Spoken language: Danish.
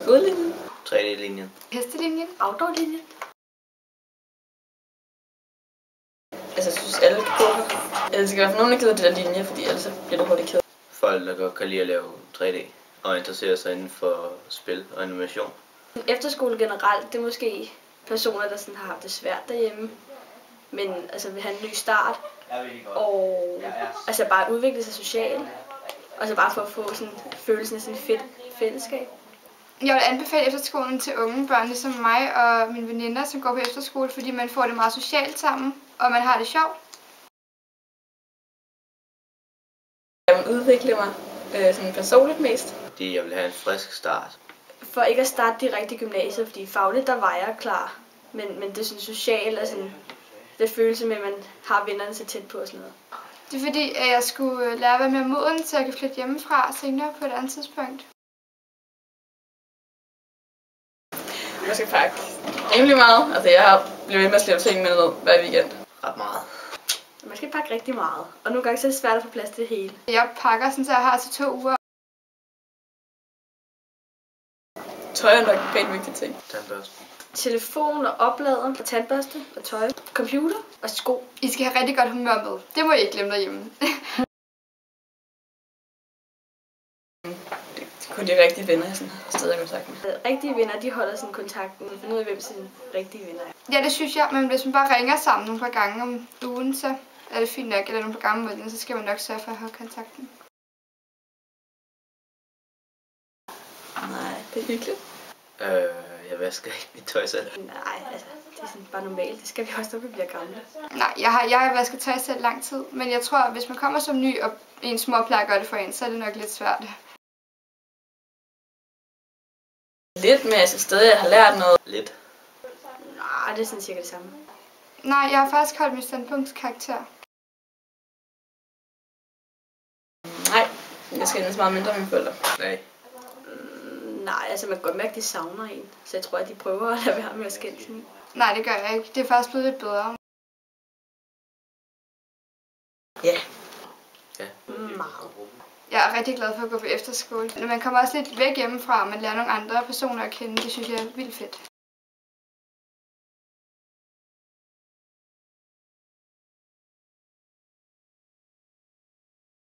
Godlinjen. 3D-linjen. Hestelinjen. Outdoor-linjen. Altså, jeg synes, alle kan gå her. Det skal i hvert fald nogen, der gider det der linje, fordi ellers bliver det hurtigt kedeligt. Folk, der godt kan lide at lave 3D og interessere sig inden for spil og animation. Efterskole generelt, det er måske personer, der sådan har haft det svært derhjemme, men altså vil have en ny start, og altså bare udvikle sig socialt, og så bare for at få sådan følelsen af sådan et fedt fællesskab. Jeg vil anbefale efterskolen til unge børn ligesom mig og mine veninder, som går på efterskole, fordi man får det meget socialt sammen, og man har det sjovt. Jeg vil udvikle mig sådan personligt mest. Fordi jeg vil have en frisk start. For ikke at starte direkte i gymnasiet, fordi fagligt der var jeg klar, men det er sådan socialt og sådan, det følelse med, at man har vennerne så tæt på og sådan noget. Det er fordi, at jeg skulle lære at være mere moden, så jeg kan flytte hjemmefra senere på et andet tidspunkt. Man skal pakke rimelig meget. Altså jeg har blevet ved med at slæve ting med hver weekend. Ret meget. Man skal pakke rigtig meget, og nogle gange så er det svært at få plads til det hele. Jeg pakker sådan, så jeg har til 2 uger. Tøj er nok en pænt vigtig ting. Tandbørste. Telefon og oplader, og tandbørste og tøj, computer og sko. I skal have rigtig godt humør med. Det må I ikke glemme derhjemme. Det er kun de rigtige venner, jeg sådan har stadig kontakt med. Rigtige venner, de holder sådan kontakten og finder ud af, hvem sine rigtige venner er. Ja, det synes jeg, men hvis man bare ringer sammen nogle par gange om ugen, så er det fint nok. Eller nogle par gange om måneden, så skal man nok sørge for at have kontakten. Nej, det er hyggeligt. Jeg vasker ikke mit tøj selv. Nej, altså, det er sådan bare normalt. Det skal vi også, når vi bliver gamle. Nej, jeg har vasket tøj selv lang tid, men jeg tror, at hvis man kommer som ny, og ens mor plejer at gøre det for en, så er det nok lidt svært. Lidt, men altså stadig jeg har lært noget. Lidt. Nej, det er sådan cirka det samme. Nej, jeg har faktisk holdt min standpunktskarakter. Nej, jeg skal endnu meget mindre med mine forældre. Nej. Nej, altså man kan godt mærke, at de savner en. Så jeg tror, at de prøver at lade være med at skændes. Nej, det gør jeg ikke. Det er faktisk blevet lidt bedre. Ja. Ja. Meget. Jeg er rigtig glad for at gå på efterskole. Man kommer også lidt væk hjemmefra, og man lærer nogle andre personer at kende. Det synes jeg er vildt fedt.